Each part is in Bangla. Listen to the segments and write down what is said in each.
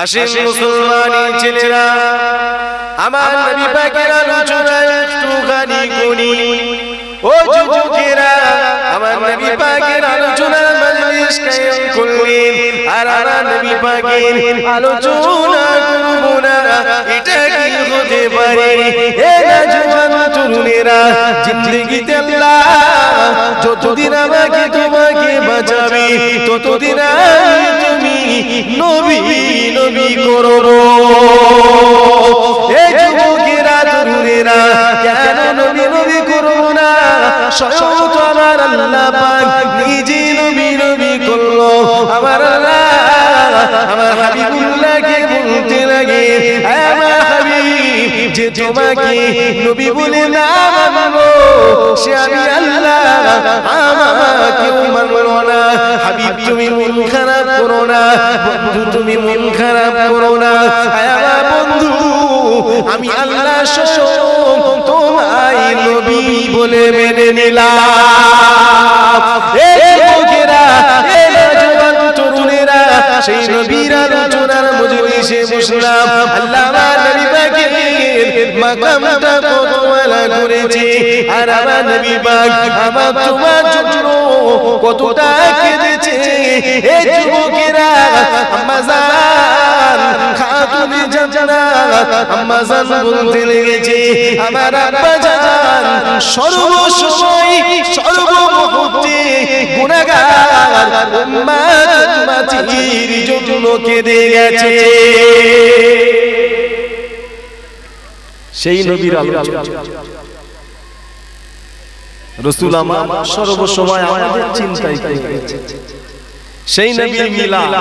আসেন মুসলমান ছেলেরা, আমার নবী পাকের আলোচনা একটুখানি করি। ও যুবকেরা, আমার নবী পাকের আলোচনার মজলিস কায়েম করলেন, আর আমার নবী পাকের আলোচনা করব না, এটা কি হতে পারে? এ নওজওয়ান তরুণেরা, জিন্দেগিতে আল্লাহ যতদিন আমাকে তোমাকে বাঁচাবে, ততদিন তুমি নবী নবী করব। এ যুবকেরা তরুণেরা, কেন নবী নবী করব না? স্বয়ং তো আমার আল্লাহ পাক নিজে নবী নবী করলো। আমার আল্লাহ আমার হাবিবুল্লাহকে বলতে লাগে, আমার হাবিব যে তোমাকে নবী বলে না মানলো, সে আমি আল্লাহ আমাকেও মানলো না। হাবিব তুমি মন খারাপ করো না, বন্ধু তুমি মন খারাপ করো না। আমার বন্ধু, আমি আল্লাহ স্বয়ং তোমায় নবী বলে মেনে নিলাম। এই যুবকেরা, এই নওজওয়ান তরুণেরা, সেই নবীর আলোচনার মজলিসে বসলাম। আল্লাহ আমার নবী পাকের মাকামটা কত আলা করেছে, আর আমার নবী পাক আমার তোমার জন্য কতটা কেঁদেছে। এই যুবকেরা, আম্মা জান খাতুনে জান্নাত আম্মা জান বলতে লেগেছে, আমার আব্বা জান সর্বসময় সর্বমুহূর্তে গুনাহগার উম্মতির জন্য কেঁদে গেছে। সেই নবীর আলোচনা রাসূল আমার সর্বসময় আমাদের চিন্তায় করে গেছে। সেই নবীর মিলাদ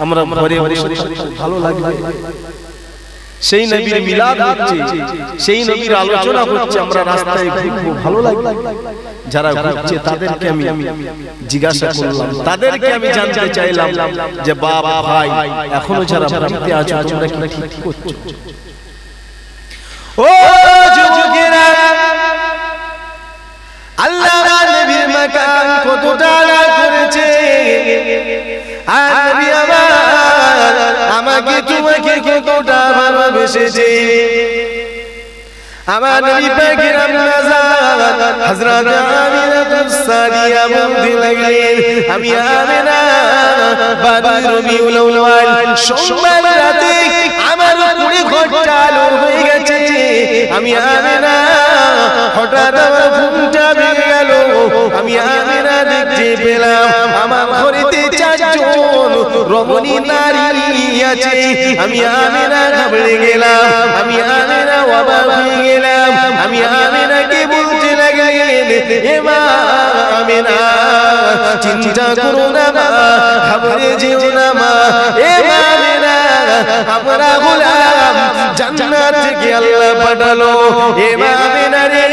আমরা ঘরে বসে ভালো লাগবে, সেই নবীর মিলাদ হচ্ছে, সেই নবীর আলোচনা হচ্ছে, আমরা রাস্তায় ঘুরবো ভালো লাগবে। যারা ঘুরছে তাদেরকে আমি জিজ্ঞাসা করলাম, তাদেরকে আমি জানতে চাইলাম যে বাবা ভাই এখনো যারা বাড়িতে আছো তোমরা কি ঠিক করছো? ও যুবকেরা, আল্লাহ নবীর মাকাম কতটা করেছে, আর নবী আমার আমাকে তোমাকে কতটা ভালোবেসেছে। আমার নবী পাকের আম্মা জান হযরত আমিনাতুস সাদিয়া বলতে লাগলেন, আমি আমিনা বারোই রবিউল আউয়াল সোমবার রাতে আমার পুরো ঘরটা আলো হয়ে গেছে। আমি আমিনা হঠাৎ আমার ঘুমটা ভেঙে গেল। আমি আমিনা দেখতে পেলাম আমার ঘরেতে চারজন রমণী নারী আছে। আমি আমিনা ঘাবড়ে গেলাম, আমি আমিনা অবাক হয়ে গেলাম। আমি আমিনাকে বলতে লাগলেন, হে মা আমিনা, চিন্তা করো না মা, ঘাবড়ে যেও না মা। হে মা আমিনা, আমরা গোলাম জান্নাত থেকে আল্লাহ পাঠালো। হে মা আমিনা রে,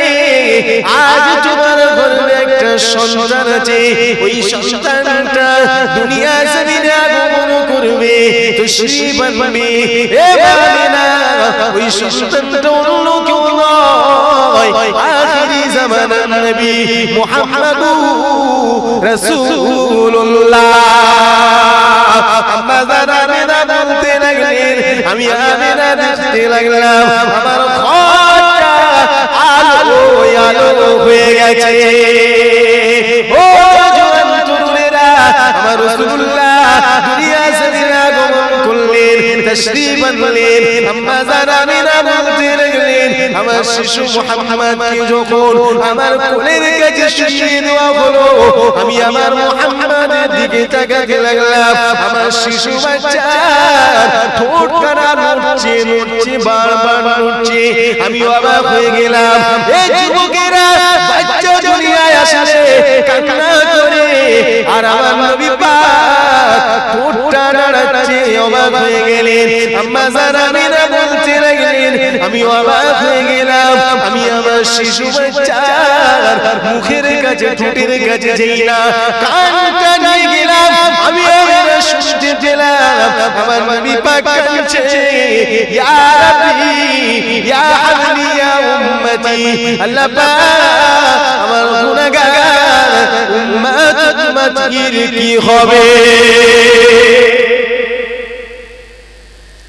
আজ তোমার ঘরে একটা সন্তান আছে, ওই সন্তানটা দুনিয়া জমিনে আগমন করবে, তশরীফ আনবে। হে মা আমিনা, ওই সন্তানটা অন্য কেউ নয়, আখিরি জামানার নবী মুহাম্মাদুর রাসূলুল্লাহ। আম্মা জান আমিনা বলতে লাগলেন, আমি আমিনা দেখতে লাগলাম আমার ঘরটা আলো আলো হয়ে গেছে। ও জওয়ান তরুণেরা, আমার রাসূলুল্লাহ দুনিয়া জমিনে আগমন করলেন, তশরীফ আনলেন। আম্মা জান আমিনা বলতে লাগলেন, আমার শিশু মুহাম্মদকে যখন আমার কোলের কাছে শুইয়ে দেওয়া হলো, আমি আমার মুহাম্মদের দিকে তাকাতে লাগলাম। আমার শিশু বাচ্চার ঠোঁট কাটা নড়ছে নড়ছে, বারবার নড়ছে। আমি অবাক হয়ে গেলাম। এই যুবকেরা, বাচ্চা দুনিয়ায় আসলে কান্না করে, আর আমার নবী পাক ঠোঁটটা নাড়াচ্ছে। অবাক হয়ে গেলেন। আম্মা জান আমিনা বলতে লাগলেন, আমি অবাক হয়ে গেলাম। আমি আমার শিশু বাচ্চার মুখের কাছে ঠোঁটের কাছে যাই না, কানটা নিয়ে গেলাম। আমি আমিনা শুনতে পেলাম আমার নবী পাক কাঁদছে, ইয়া রাব্বি ইয়া হাবলি ইয়া উম্মতি। আল্লাহ পাক, আমার গুনাহগার উম্মত উম্মতির কি হবে?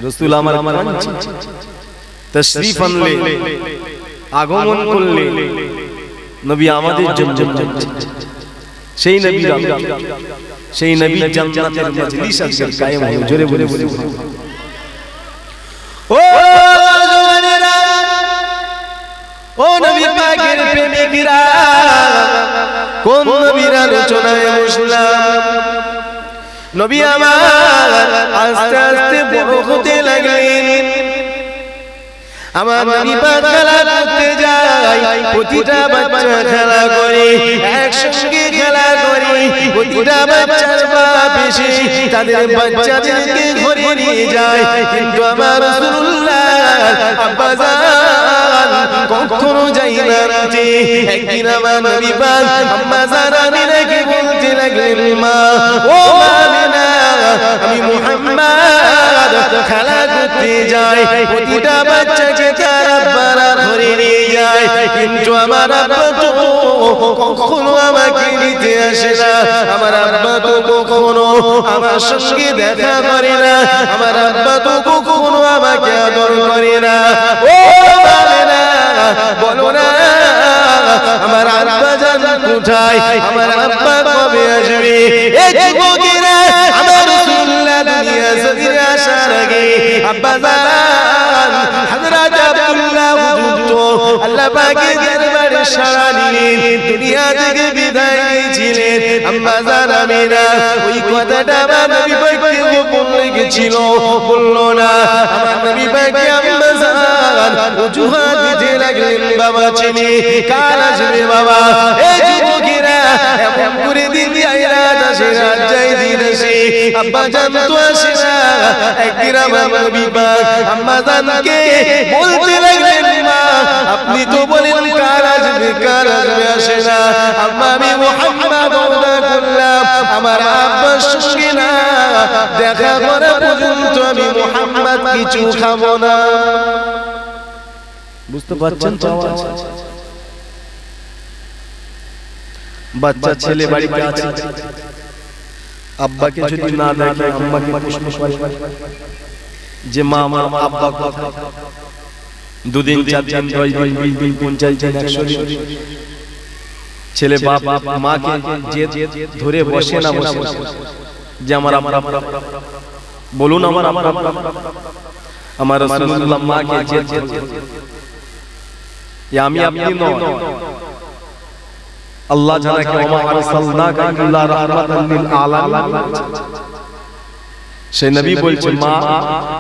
রাসূল আমার তাশরীফ আনলে, আগমন করলে, নবী আমাদের জন্য সেই নবী সেই নবী জান্নাতের মজলিস আজকে কায়েম হয়ে জোরে বলে বলে ও নবী পাকের প্রেমিকরা, কোন নবীর আলোচনায় বসলাম? নবী আমার আস্তে আস্তে বড় হতে লাগলেন। আমার নবী পাক খেলা করতে যায়, প্রতিটা বাচ্চা খেলা করে, একসঙ্গে খেলা করে, প্রতিটা বাচ্চার বাপ এসে তাদের বাচ্চাদেরকে ঘরে নিয়ে যায়। কিন্তু আমার রাসূলুল্লাহ আব্বা জান কখনো যাই না রাতে। একদিন আমার নবী পাক আম্মা জান আমিনাকে বলতে লাগলেন, মা ও আমিনা, আমি মুহাম্মদ খেলা করতে যাই, প্রতিটা বাচ্চাকে তার আব্বারা ধরে নিয়ে যায়, কিন্তু আমার আব্বা তো কখনো আমাকে নিতে আসে না, আমার আব্বা তো কখনো আমার সঙ্গে দেখা করে না, আমার আব্বা তো কখনো আমাকে আদর করে না। ও আমিনা, বলো না আমার আব্বা জান কোথায়, আমার আব্বা কবে আসবে? এই যুবকেরা, আমার রাসূলুল্লাহ দুনিয়া জমিনে আসার আগে আব্বা জান হযরত আব্দুল্লাহ হুজুর আল্লাহ পাকের দরবারে সাড়া নিলেন, দুনিয়া থেকে বিদায় নিয়েছিলেন। আম্মা জান আমিনা ওই কথাটা আমার নবী পাককে গোপন রেখেছিল, বলল না। আমার নবী পাককে আম্মা জান অজুহাত দিতে লাগলেন, বাবা চিনি কার আসবে বাবা? এই যুবকেরা, এমন করে দিন যায় রাত আসে, রাত যায় দিন আসে, আব্বা জান তো আসে না। একদিন আমার নবী পাক আম্মা জানকে বলতে লাগলেন, মা আপনি তো বলেন কার আসবে, কার আসবে, আসে না। আম্মা আমি মুহাম্মদ ওয়াদা করলাম আমার আব্বার সঙ্গে না দেখা করা পর্যন্ত আমি মুহাম্মদ কিছু খাবো না। বুঝতে পারছেন তো? বাচ্চা ছেলে বাড়িতে আছে, আব্বাকে যদি না দেখে আম্মাকে প্রশ্ন করে যে মা আমার আব্বা কোথায়? দুদিন, 4 দিন, 10 দিন, 20 দিন, 50 দিন, 100 দিন ছেলে বাপ মাকে যে ধরে বসে না বসে যে আমার আব্বা, বলুন আমার আব্বা। আমার রাসূলুল্লাহ মাকে যে আমি আপনি নয়, আল্লাহ জানা কি ওমা আরসালনাকা ইল্লা রাহমাতাল লিল আলামিন। সেই নবী বলছেন, মা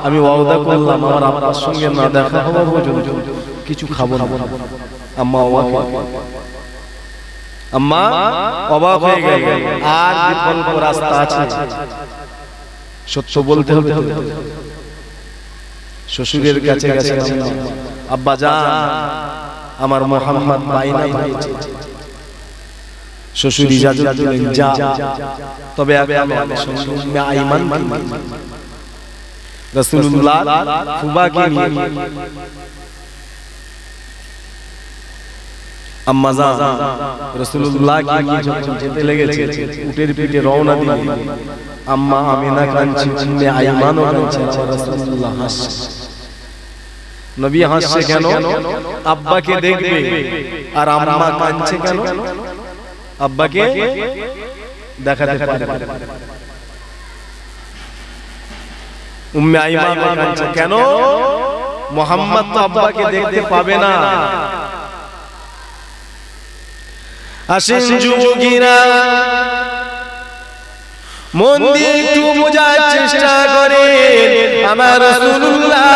আমি ওয়াদা করলাম আমার আব্বার সঙ্গে না দেখা হওয়া পর্যন্ত কিছু খাবো না। আম্মা অবাক হয়ে গেলেন। আর বিকল্প রাস্তা আছে, সত্য বলতে হবে। শ্বশুরের কাছে গেছে, আব্বা জান আমার মুহাম্মদ বাইনা হয়েছে। শ্বশুর ইজাজত দিলেন, যা, তবে আগে উম্মে আইমান রাসূলুল্লাহ ফুবাকে নিয়ে আম্মা জান রাসূলুল্লাহ কি যখন যেতে লেগেছে, উটের পিঠে রওনা দিলেন। আম্মা আমিনা কাঁদছে, উম্মে আইমানও কাঁদছে, রাসূলুল্লাহ হাসছে। নবী হাসছে কেন? আব্বাকে দেখবে। আর আম্মা কাঁদছে কেন? আব্বাকে দেখাতে পারে। উম্মে আইমান কাঁদছে কেন? মুহাম্মদ তো আব্বাকে দেখতে পাবে না। আসেন যুবকেরা, মন দিয়ে একটু বোঝার চেষ্টা করেন। আমার রাসূলুল্লাহ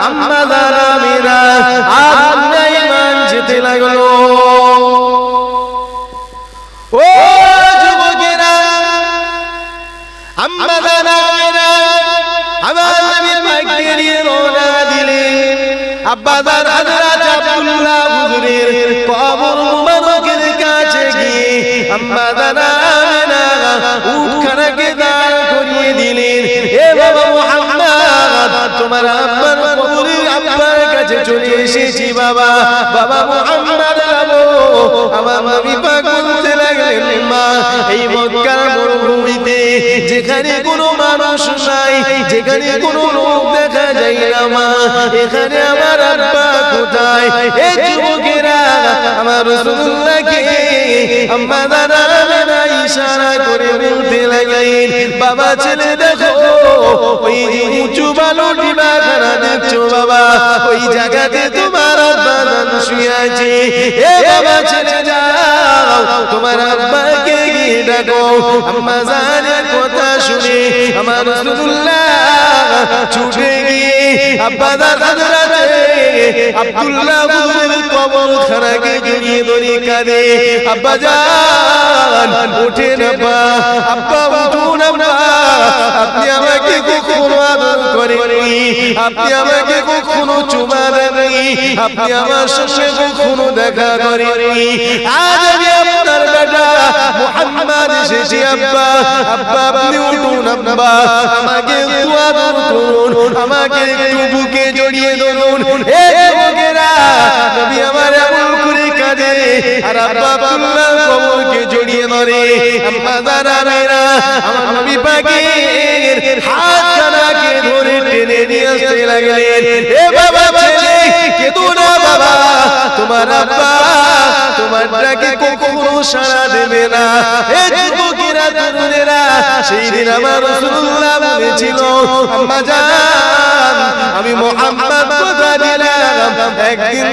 আম্মা জান আমিনা আর উম্মে আইমান যেতে লাগলো। ও যুবকেরা, আম্মা জান আমিনা আমার নবী পাককে নিয়ে রওনা দিলেন। আব্বা জান হযরত আব্দুল্লাহ হুজুরের কবর মুবারকের কাছে গিয়ে আম্মা জান আমিনা উটখানাকে দাঁড় করিয়ে দিলেন। এ বাবা মুহাম্মদ, তোমার আব্বার কবরে আব্বার কাছে চলে এসেছি বাবা। বাবা মুহাম্মদ, আমার নবী পাক বলতে লাগলেন, লাগলেন মা এই মক্কার মরুভূমিতে যেখানে কোনো মানুষ নাই, যেখানে কোনো লোক দেখা যায় না মা, এখানে আমার আব্বা কোথায়? এই যুবকেরা আমার রাসূলুল্লাহকে আম্মা জানা ইশারা করে বলতে লাগলেন, বাবা ছেলে দেখো ওই যে উঁচু বালুটি বাগানা দেখছো বাবা, ওই জায়গাতে তোমার আব্বা জান শুয়ে আছে। এ বাবা ছেলে যাও তোমার আব্বাকে গিয়ে ডাকো। আম্মা জানের কথা শুনে আমার রাসূলুল্লাহ ছুটে গিয়ে আব্বা জান হযরতে আব্দুল্লাহ বুজুর্গের কবরখানাকে জড়িয়ে ধরে কাঁদে, আব্বা জান ওঠেন আব্বা, আব্বা উঠুন আব্বা, আপনি আমাকে কখনো আদর করেননি, আপনি আমাকে কখনো চুমা দেননি, আপনি আমার সঙ্গে কখনো দেখা করেননি, আজ আমি আপনার বেটা মুহাম্মদ এসেছি আব্বা, আব্বা আপনি উঠুন আব্বা, আমাকে একটু আদর করুন, আমাকে একটু বুকে জড়িয়ে ধরুন। এ যুবকেরা নবী আমার এমন করে কাঁদে আর আব্বা আব্দুল্লাহ কবরকে জড়িয়ে ধরে। আম্মা জানেরা আমার নবী পাকের হাতখানাকে ধরে টেনে নিয়ে আসতে লাগলেন। এ বাবা ছেলে কেঁদো না বাবা, তোমার আব্বা তোমার ডাকে কখনো সাড়া দেবে না। এ যুবকেরা তরুণেরা সেই দিন আমার রাসূলুল্লাহ বলেছিল, আম্মা জান আমি মুহাম্মদ কথা দিলাম একদিন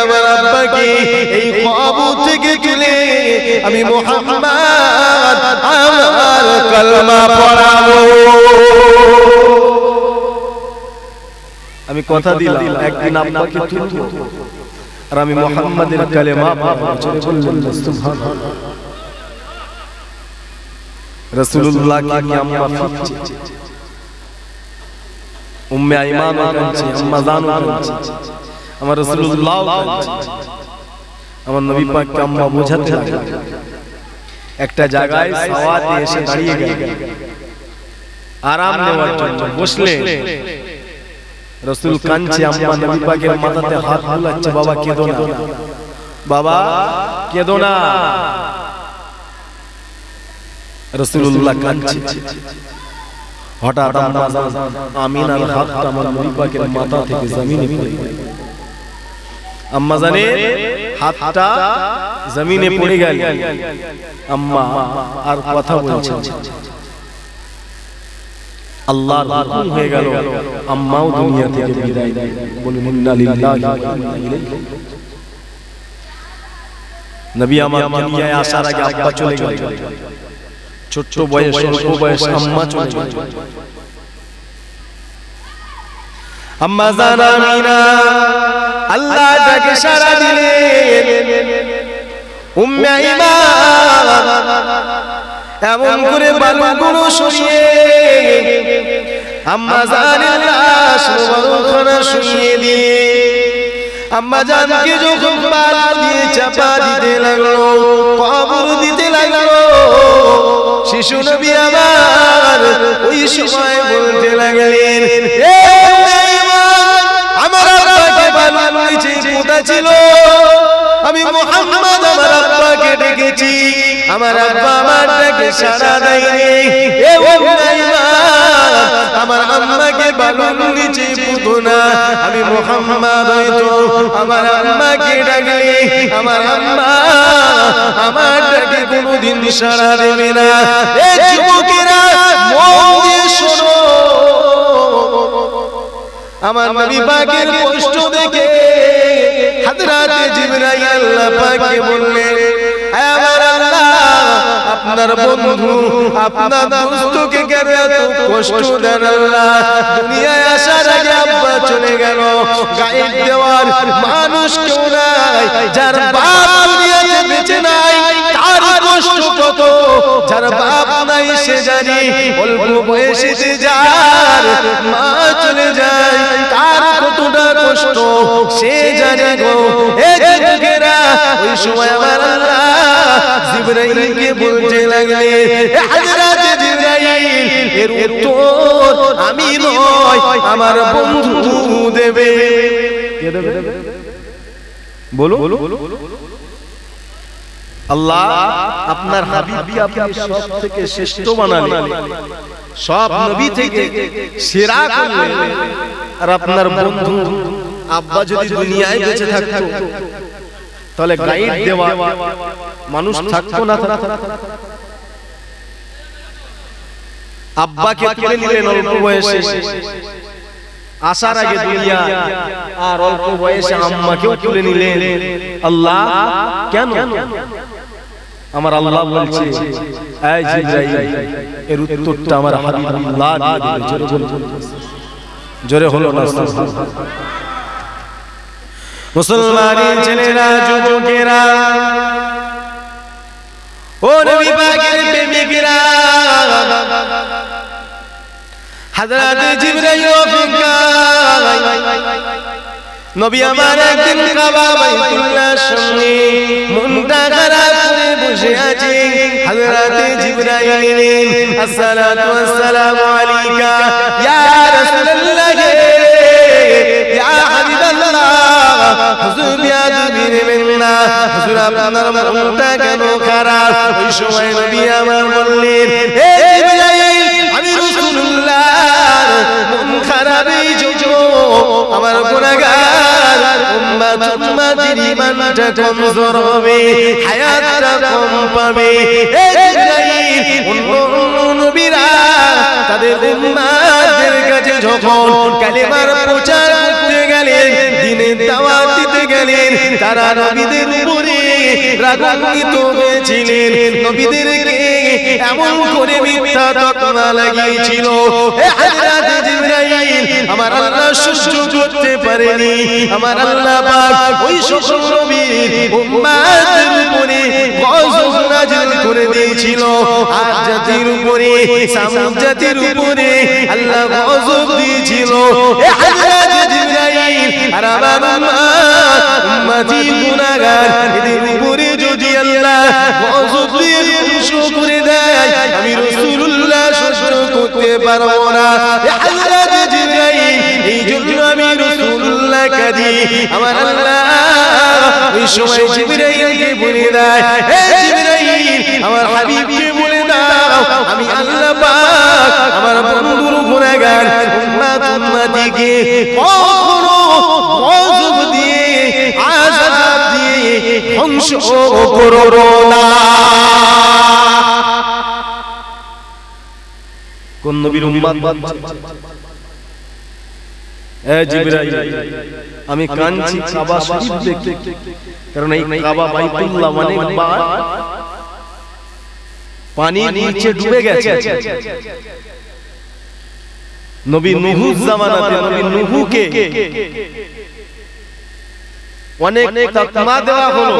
আমার আব্বাকে এই কবর থেকে তুলে আমি মুহাম্মদ আমার কলমা পড়াবো। আমি কথা দিলাম একদিন আব্বাকে তুলবো আর আমি মুহাম্মাদের কালেমা পড়াবো। সুবহানাল্লাহ। রাসূলুল্লাহকে কি আম্মা ফিরছে, উম্মে আইমান কাঁদছে, আম্মা জানও কাঁদছে, আমার রাসূলুল্লাহ কাঁদছে। আমার নবী পাককে আম্মা বোঝাতে লাগলেন। একটা জায়গায় সাওয়াতে এসে দাঁড়িয়ে গেলেন আরাম নেওয়ার জন্য, বসলেন। রাসূল কাঁদছে, আম্মা নবী পাকের মাথাতে হাত বুলাচ্ছে, বাবা কেঁদো না, বাবা কেঁদো না। রাসূলুল্লাহ কাঁদছে। হঠাৎ আম্মা জান আমিনার হাতটা আমার নবী পাকের মাথা থেকে জমিনে পড়ে গেল। আম্মা জানের হাতটা জমিনে পড়ে গেল। আম্মা আর কথা বলছে, আল্লাহর হুকুম হয়ে গেল, আম্মাও দুনিয়া থেকে বিদায় নিলেন। বলুন ইন্না লিল্লাহি ওয়া ইন্না ইলাইহি রাজিউন। নবী আমার দুনিয়ায় আসার আগে আব্বা চলে গেল, ছোট্ট বয়স অল্প বয়স আম্মা চলে গেল। আম্মা জান আমিনা আল্লাহ তাকে সারা দিলেন। উম্মে আইমান এমন করে বালুগুলো সরিয়ে আম্মা জানের লাশ কবরখানা শুইয়ে দিয়ে আম্মা জানকে যখন বালু দিয়ে চাপা দিতে লাগলো, কবর দিতে লাগলো, শিশু নবী আমার ওই সময় বলতে লাগলেন, আমার আব্বাকে বালুর নিচে পোঁতা ছিল, আমি মুহাম্মদ আমার আব্বাকে ডেকেছি, আমার আব্বা আমার ডাকে সাড়া দেয়নি। এ আমার আম্মাকে বালুর নিচে পুঁতো না, আমি মুহাম্মদ হয়তো আমার আম্মাকে ডাকলে আমার আম্মা আমার ডাকে কোনোদিন সাড়া দেবে না। এ যুবকেরা মন দিয়ে শোনো, আমার নবী পাকের কষ্ট দেখে হযরতে জিবরাইল আল্লাহ পাককে বললেন, আমার আল্লাহ আপনার বন্ধু আপনার দোস্তকে কেন এত কষ্ট দেন আল্লাহ? দুনিয়ায় আসার আগে আব্বা চলে গেল, গায়েব দেওয়ার মানুষ কেউ নাই, যার বাপ দুনিয়াতে বেঁচে নাই তার কষ্ট কত, যার বাপ নাই সে জানি, অল্প বয়সে যার মা চলে যায় তার কতটা কষ্ট সে জানে গো। এ যুবকেরা ওই সময় আমার আল্লাহ জিবরাইলকে বলতে লাগলেন, হযরতে জিবরাইল এর উত্তর আমি নয় আমার বন্ধু দেবে। কে দেবে? বলো আল্লাহ আপনার হাবিবকে আপনি সব থেকে শ্রেষ্ঠ বানালেন, সব নবী থেকে সেরা করলেন। আর আপনার বন্ধু আব্বা যদি দুনিয়ায় বেঁচে থাকতো তাহলে গাইড দেওয়া মানুষ থাকতো না। আব্বাকে তুলে নিলেন অল্প বয়সে, আসার আগে দুনিয়া, আর অল্প বয়সে আম্মাকেও তুলে নিলেন। আল্লাহ কেন? আমার আল্লাহ বলছে, এই জিবরাইল, এর উত্তরটা আমার হাবিবুল্লাহ দিয়ে দিলেন। জোরে হলো না? মুসলমানের ছেলেরা, যুবকেরা, ও নবী পাকের প্রেমিকেরা, হযরত জিবরাইল নবী আমার একদিন কাবা বাইতুল্লাহর সামনে মনটা খারাপ করে বসে আছে। হযরত জিবরাইল এলেন, আসসালাতু ওয়াসসালামু আলাইকা ইয়া রাসূলুল্লাহ, ইয়া হাবিবাল্লাহ, হুজুর বিয়াদবি নেবেন না, হুজুর আপনার মনটা কেন খারাপ? ওই সময় নবী আমার বললেন, হে জিবরাইল, আমি রাসূলুল্লাহ মন খারাপই জন্য আমার গুনাহগার উম্মতের ঈমানটা কমজোর হবে, হায়াতটা কম পাবে। হে জিবরাইল, অন্য নবীরা তাদের উম্মতের কাছে যখন কালেমার প্রচার করতে গেলেন, দ্বীনের দাওয়াত দিতে গেলেন, তারা নবীদের উপরে রাগান্বিত হয়েছিলেন, নবীদেরকে এমন করে মিথ্যা তকমা লাগিয়েছিল। হে হযরত জিবরাইল, আমার আল্লাহ সহ্য করতে পারেনি। আমার আল্লাহ পাক ওই সকল নবীর উম্মতের উপরে গজব নাযিল করে দিয়েছিল। আদ জাতির উপরে, সামুদ জাতির উপরে আল্লাহ গজব দিয়েছিল। হে হযরত জিবরাইল, আর আমার উম্মতি গুনাহগার, এদের উপরে যদি আল্লাহ গজব দিয়ে ধ্বংস করে দেয়, আমি রাসূলুল্লাহ সহ্য করতে পারবো না। হে হযরত জিবরাইল, এই জন্য আমি রাসূলুল্লাহ কাঁদি। আমার আল্লাহ ওই সময় জিবরাইলকে বলে দেয়, হে জিবরাইল, আমার হাবিবকে বলে দাও, আমি আল্লাহ পাক আমার বন্ধুর গুনাহগার উম্মতিকে কখনো গজব দিয়ে, আযাব দিয়ে ধ্বংস করো না। কোন নবীর উম্মত? এ জিবরাইল, আমি কাঁদছি কাবা শরীফ দেখতে, কারণ এই কাবা বাইতুল্লাহ অনেকবার পানির নিচে ডুবে গেছে। নবী নূহুর জামানাতে নবী নূহুকে অনেক তাকমা দেওয়া হলো,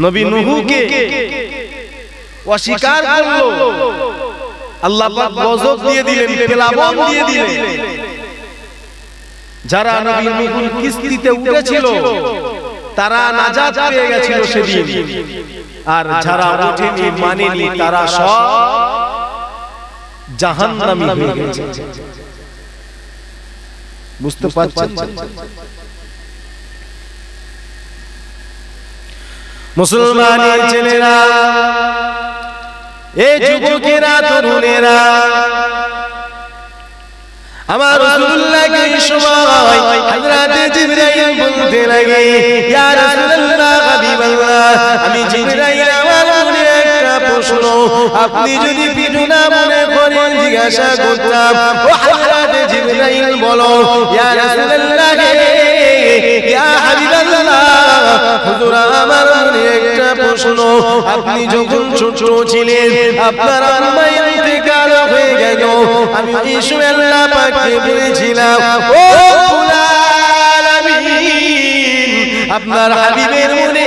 নবী নূহুকে অস্বীকার করলো, আল্লাহ পাক গজব দিয়ে দিলেন, প্লাবন দিয়ে দিলেন। যারা নবী নূহুর কিস্তিতে উঠেছিল তারা নাজাত পেয়ে গেছিল সেদিন, আর যারা ওঠেনি, মানেনি, তারা সব জাহান্নামী হয়ে গেছে। বুঝতে পারছেন? মুসলমানের ছেলেরা, এ যুবকেরা, তরুণেরা, আমার রাসূলুল্লাহকে এই সময় হযরত জিবরাইল বলতে লাগে, ইয়া রাসূলুল্লাহ, হাবিবাল্লাহ, আমি জিবরাইল, আমার মনে একটা প্রশ্ন, আপনি যদি কিছু না মনে করেন জিজ্ঞাসা করতাম। ও হযরত জিবরাইল, বলো। ইয়া রাসূলুল্লাহ, ইয়া হাবিবাল্লাহ, হুজুর, আমার মনে একটা প্রশ্ন, আপনি যখন ছোট ছিলেন আপনার আম্মা ইন্তেকাল হয়ে গেল, আমি এই সময় আল্লাহ পাককে বলেছিলাম, ও রব্বুল আলামিন, আপনার হাবিবের মনে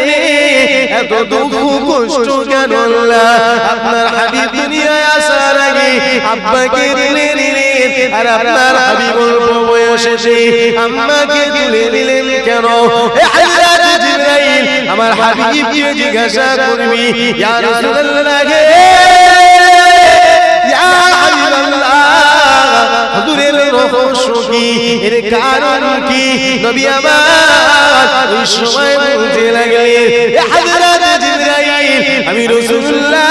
এত দুঃখ কষ্ট কেন? আল্লাহ, আপনার হাবিব দুনিয়ায় আসার আগে আব্বাকে তুলে নিলেন, আর আপনার হাবিব অল্প বয়সে আম্মাকে তুলে নিলেন কেন? হে হযরত জিবরাইল, আমার হাবিবকে জিজ্ঞাসা করবি, ইয়া রাসূলুল্লাহ, ইয়া হাবিবাল্লাহ, হুজুরের রহস্য কি? নবী এর কারণ কি নবী আমার ওই সময় বলতে লাগলেন হযরত জিবরাইল আমি রাসূলুল্লাহ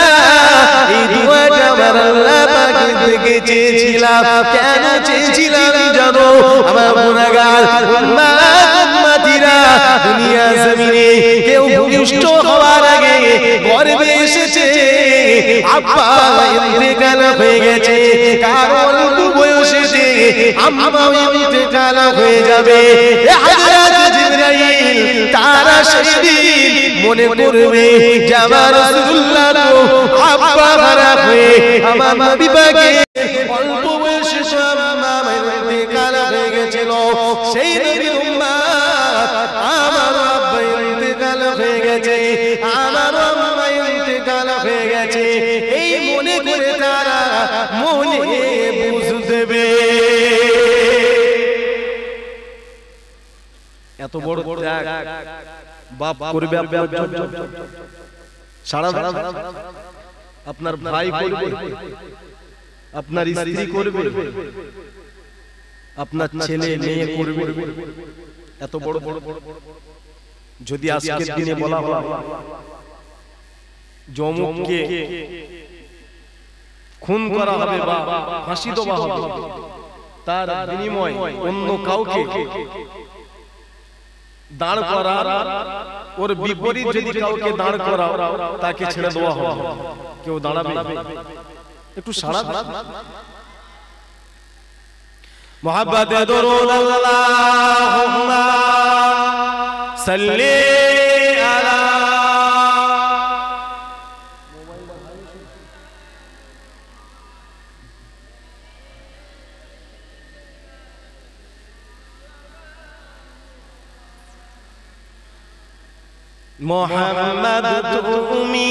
এই দুআটা আমার আল্লাহ পাকের থেকে চেয়েছিলাম কেন চেয়েছিলাম জানো আমার গুনাহগার উম্মতিরা দুনিয়া জমিনে কেউ ভূমিষ্ঠ হওয়ার আগে গর্ভে এসেছে আব্বা ইন্তেকাল হয়ে গেছে কারো অল্প বয়সে আম্মা ইন্তেকাল হয়ে যাবে হযরত জিবরাইল তারা সেদিন মনে করবে যে আমার রাসূলুল্লাহ তো আব্বা হারা হয়ে আমার নবী পাকে অল্প বয়সে আম্মা ইন্তেকাল হয়ে গেছিল সেই নবীর উম্মত আমার আব্বা ইন্তেকাল হয়ে গেছে আমার আম্মা ইন্তেকাল হয়ে গেছে এই মনে করে তারা মনে বুঝ দেবে এত বড় ত্যাগ বাপ করবে আপনার জন্য সারা আপনার ভাই করবে আপনার স্ত্রী করবে আপনার ছেলে মেয়ে করবে এত বড় যদি আজকের দিনে বলা হয় যমুককে খুন করা হবে বা ফাঁসি দেওয়া হবে তার বিনিময় অন্য কাউকে দাঁড় করা ওর বিপরীত যদি কাউকে দাঁড় করা তাকে ছেড়ে দেওয়া হবে কেউ দাঁড়াবে একটু সারা মোহাব্বত দরুদ আল্লাহুম্মা সাল্লি আলা মোহাম্মদ তুমি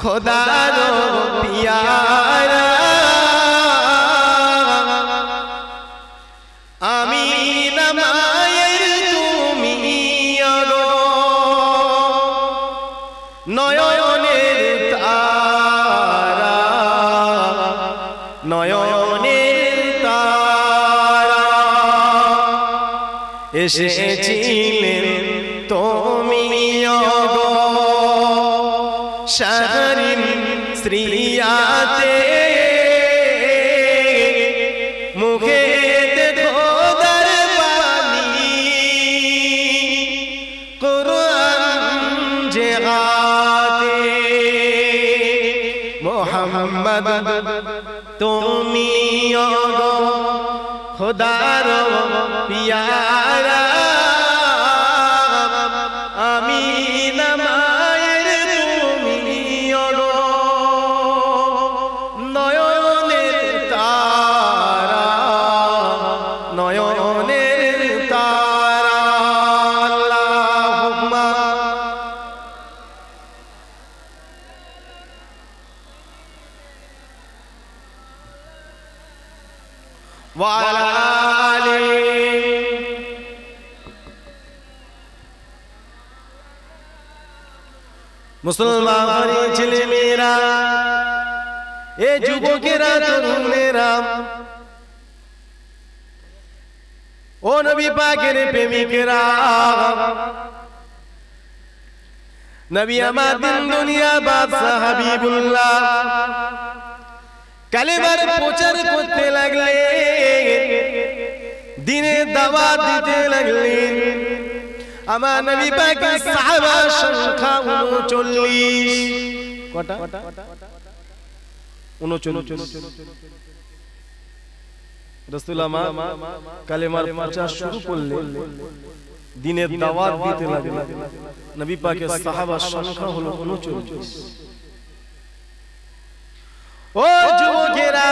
খোদার পিয়ারা আমি নামায়ের তুমি নয়নের তারা নয়নের তারা এসেছিলেন তুমি শাহরিন শ্রিয়াতে মুখে দেখো দরবানি কুরআন জেগাতে মোহাম্মদ তুমি খোদার পিয়ারা আমি নামায়ের তুমি নয়নের তারা নয়নের তারা আল্লাহুম্মা ওয়া আলা মুসলমান ছেলে মেয়েরা এ যুবকেরা তরুণেরা ও নবী পাকের প্রেমিকেরা নবী আমার দিন দুনিয়া বাদশা হাবিবুল্লাহ কালেমার প্রচার করতে লাগলেন দিনের দাওয়াত দিতে লাগলেন আমার নবী পাকের সাহাবা সংখ্যা 39 কটা 39 রাসূল আমার কালেমার প্রচার শুরু করলেন দিনের দাওয়াত দিতে লাগলেন নবী পাকের সাহাবা সংখ্যা হলো 39 ও যুবকেরা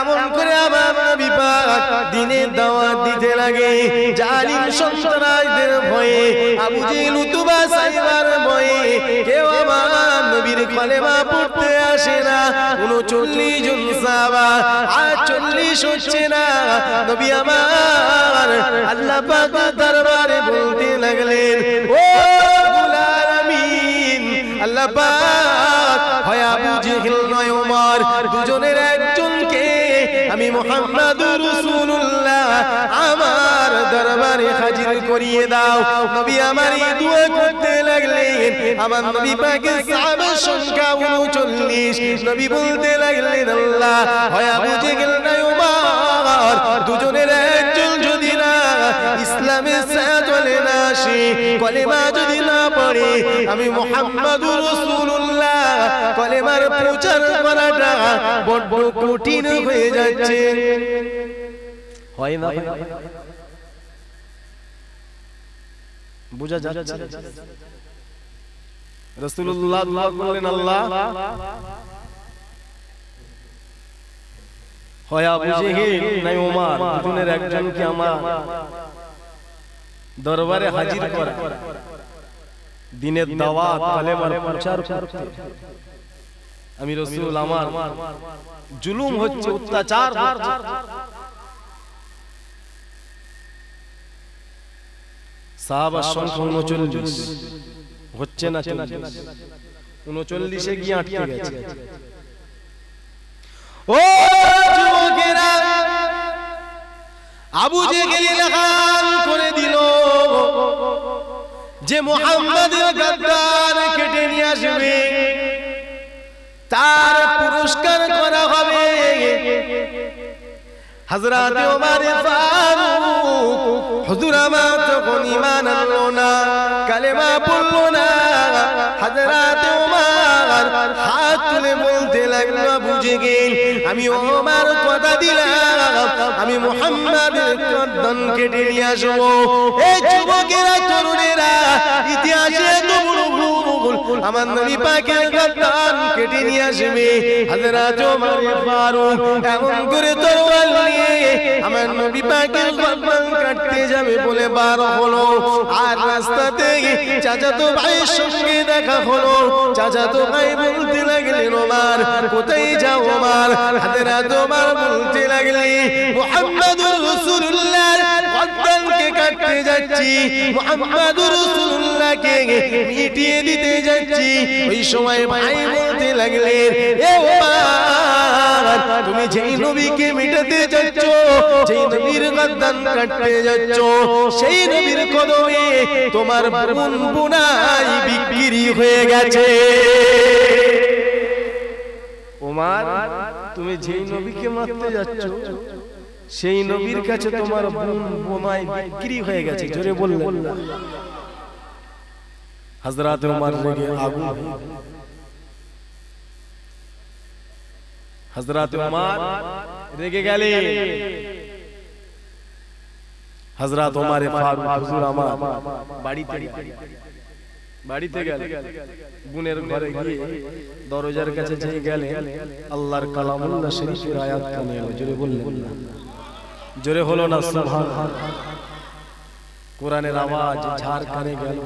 এমন করে আমার নবী পাক দিনের দাওয়াত দিতে লাগে জালিম সন্ত্রাসীদের ভয়ে আবু জেহেল উতবা সাইবার ভয়ে কেউ আমার নবীর কলেমা পড়তে আসে না 39 জন সাহাবা আর 40 হচ্ছে না নবী আমার আল্লাহ পাক দরবারে বলতে লাগলেন ও রব্বুল আলামিন আল্লাহ পাক হয় আবু জেহেল নয় ওমর দুজনের একজনকে আমি মুহাম্মাদুর রাসূলুল্লাহ আমার দরবারে হাজির করিয়ে দাও। নবী আমার এই দোয়া করতে লাগলেন। আমার নবী পাকের সাহাবার সংখ্যা 39। নবী বলতে লাগলেন, আল্লাহ হয় আবু জেহেল না উমর, দুজনের একজন যদি না ইসলামের সাথে না আসে, কলেমা যদি না পড়ে, আমি মুহাম্মাদুর রাসূলুল্লাহ কলেমার প্রচার করাটা বড় কঠিন হয়ে যাচ্ছে। হয় না? বুঝা যাচ্ছে? রাসূলুল্লাহ বললেন, আল্লাহ হয় আবু জেহেল না উমর, দুজনের একজনকে আমার দরবারে হাজির করা, দিনের দাওয়াত কালেমার প্রচার করতে। আমি রাসূল আমার জুলুম হচ্ছে, অত্যাচার হচ্ছে। সাহাবার সংখ্যা 39 হচ্ছে না, 39 গিয়ে আটকে গেছে। ও যুবকেরা, আবু জেহেল এলান করে দিল যে মুহাম্মাদের গদ্দার কেটে নিয়ে আসবে, তার পুরস্কার করা হবে। হযরত ওমর ফারুক হুজুর আমার তখন ঈমান আনলো না, কালেমা পড়লো না। হযরত ওমর হাত তুলে বলতে লাগলো, আবু জেহেল আমি ওমর কথা দিলাম, আমি মুহাম্মাদের গর্দান কেটে নিয়ে আসবো। এই যুবকেরা, তরুণেরা, ইতিহাসে এত বড় ভুল, আমার নবী পাকের গর্দান কেটে নিয়ে আসবে। হযরত ওমর ফারুক এমন করে তরোয়াল নিয়ে আমার নবী পাকের গর্দান কাটতে যাবে বলে বার হলো। আর রাস্তাতে চাচাতো ভাইয়ের সঙ্গে দেখা হলো। চাচাতো ভাই বলতে লাগলেন, ওমর কোথায় যাও ওমর? হযরত ওমর বলতে লাগলেন, মুহাম্মাদুর রাসূলুল্লাহ গর্দানকে কাটতে যাচ্ছি, মুহাম্মাদুর রাসূলুল্লাহকে মিটিয়ে দিতে যাচ্ছি। ওই সময় ভাই বলতে লাগলেন, এ ওমর তুমি যেই নবীকে মিটাতে যাচ্ছ, যেই নবীর গর্দান কাটতে যাচ্ছ, সেই নবীর কদমে তোমার বোন বোনাই বিক্রি হয়ে গেছে। ওমর তুমি যেই নবীকে মারতে যাচ্ছ, সেই নবীর কাছে তোমার বোন বোনাই বিক্রি হয়ে গেছে। জোরে বললেন না? হযরত ওমর রেগে আগুন। হযরত ওমর রেগে গেলেন। হযরত ওমর ফারুক হুজুর আমার বাড়িতে গেলেন। বোনের ঘরে গিয়ে দরজার কাছে যেই গেলেন, আল্লাহর কালামুল্লাহ শরীফের আয়াত কানে এলো। জোরে বললেন না? জোরে হলো না সুবহানাল্লাহ? কোরআনের আওয়াজ ঝাড় কানে গেল,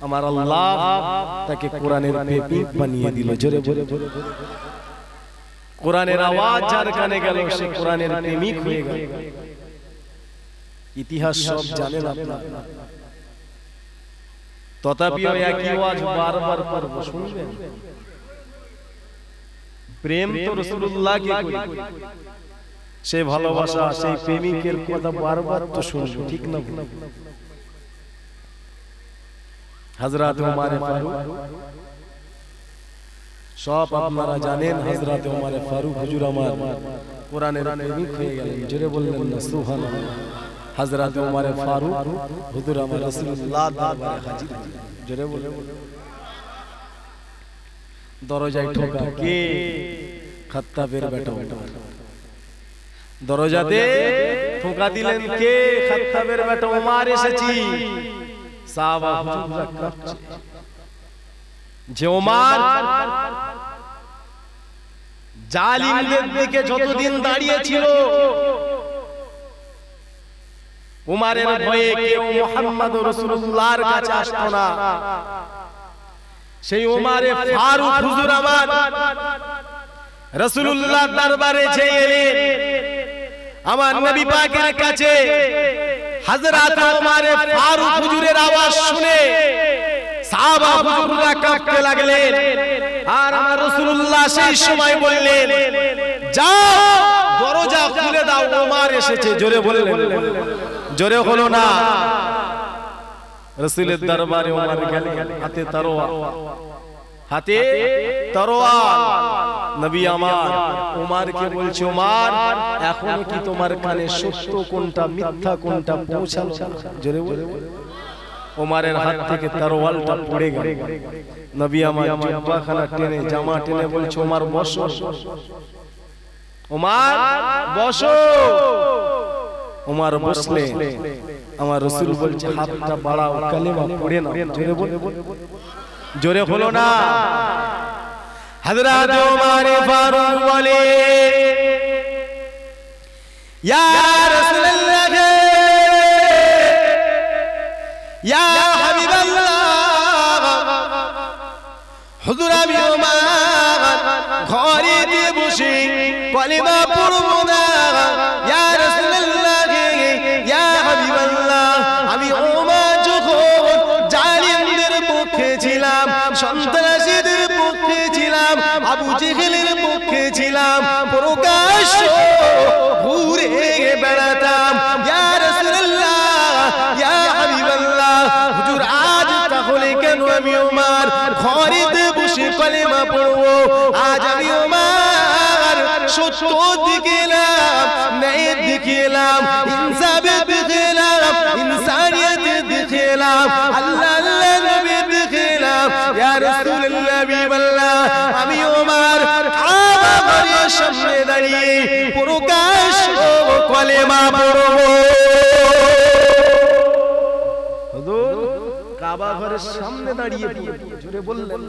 আমার আল্লাহ তাকে কোরআনের প্রেমিক বানিয়ে দিল। জোরে জোরে কোরআনের আওয়াজ যার কানে গেল, সে কোরআনের প্রেমিক হয়ে গেল। ইতিহাস সব জানেন আপনারা, তথাপিও একই আওয়াজ বারবার পড়ব, শুনবেন। প্রেম তো রাসূলুল্লাহকে কই, সে ভালোবাসা, সেই প্রেমিকের কথা বারবার তো শুনবো, ঠিক না? হযরত ওমর ফারুক সব আপনারা জানেন। হযরত ওমর ফারুক হুজুর আমার কোরআনের প্রেমিক হয়ে গেলেন। জোরে বললেন না সুবহানাল্লাহ? হযরত ওমর ফারুক হুজুর আমার রাসূলুল্লাহ দরবারে হাজির। জোরে বললেন। দরজায় ঠোকা কে? খাত্তাবের বেটা ওমর। দরজাতে ঠোকা দিলেন কে? খাত্তাবের বেটা ওমর এসেছি। সাহাবা হুজুররা কাঁপছে যে ওমর জালিমদের দিকে যতদিন দাঁড়িয়ে ছিল, উমারের ভয়ে কেউ মুহাম্মদ রাসূলুল্লাহর কাছে আসতো না। সেই উমারে ফারুক হুজুর আমার রাসূলুল্লাহর দরবারে এলেন। আমার নবী পাকের কাছে হযরত উমারে ফারুক হুজুরের আওয়াজ শুনে সাহাবা হুজুররা কাঁপতে লাগলেন। আর আমার রাসূলুল্লাহ সেই সময় বললেন, যাও দরজা খুলে দাও, ওমর এসেছে। জোরে বললেন, জোরে হলো না। রাসূলের দরবারে ওমর গেলেন, হাতে তরোয়াল, হাতে তরোয়াল। নবী আমার ওমরকে বলছে, ওমর এখন কি তোমার কানে সত্য কোনটা মিথ্যা কোনটা পৌঁছালো? জোরে বলে। ওমরের হাত থেকে তরোয়ালটা পড়ে গেল। নবী আমার জুব্বাখানা টেনে, জামা টেনে বলছে, ওমর বসো, ওমর বসো। ওমর বসলে আমার রাসূল বলছে, হাতটা বাড়াও, কালেমা পড়ে নাও। জোরে বলে, জোরে হলো না। হযরত ওমর ফারুক বলে, ইয়া রাসূলুল্লাহ, ইয়া হাবিবাল্লাহ, হুজুর আমি ওমর ঘরে দিয়ে বসে কালেমা পড়ব না। ইয়া রাসূলুল্লাহ, ইয়া হাবিবাল্লাহ, আমি ওমর যখন জালিমদের পক্ষে ছিলাম, সন্ত্রাসীদের পক্ষে ছিলাম, আবু জেহেলের পক্ষে ছিলাম, প্রকাশ্য ঘুরে বেড়াতাম। ইয়া রাসূলুল্লাহ, ইয়া হাবিবাল্লাহ, হুজুর আজ তাহলে কেন আমি ওমর ঘরেতে বসে কালেমা পড়ব? আজ আমি ওমর সত্য দিকে এলাম, ন্যায়ের দিকে এলাম, ইনসাফের দিকে এলাম, ইনসানিয়তের দিকে এলাম, আল্লাহ আল্লাহ নবীর দিকে এলাম। ইয়া রাসূলুল্লাহ, বিল্লাহ, আমি ওমর কাবা ঘরের সামনে দাঁড়িয়ে প্রকাশ্য কালেমা পড়ব। হুজুর কাবা ঘরের সামনে দাঁড়িয়ে জোরে বললেন,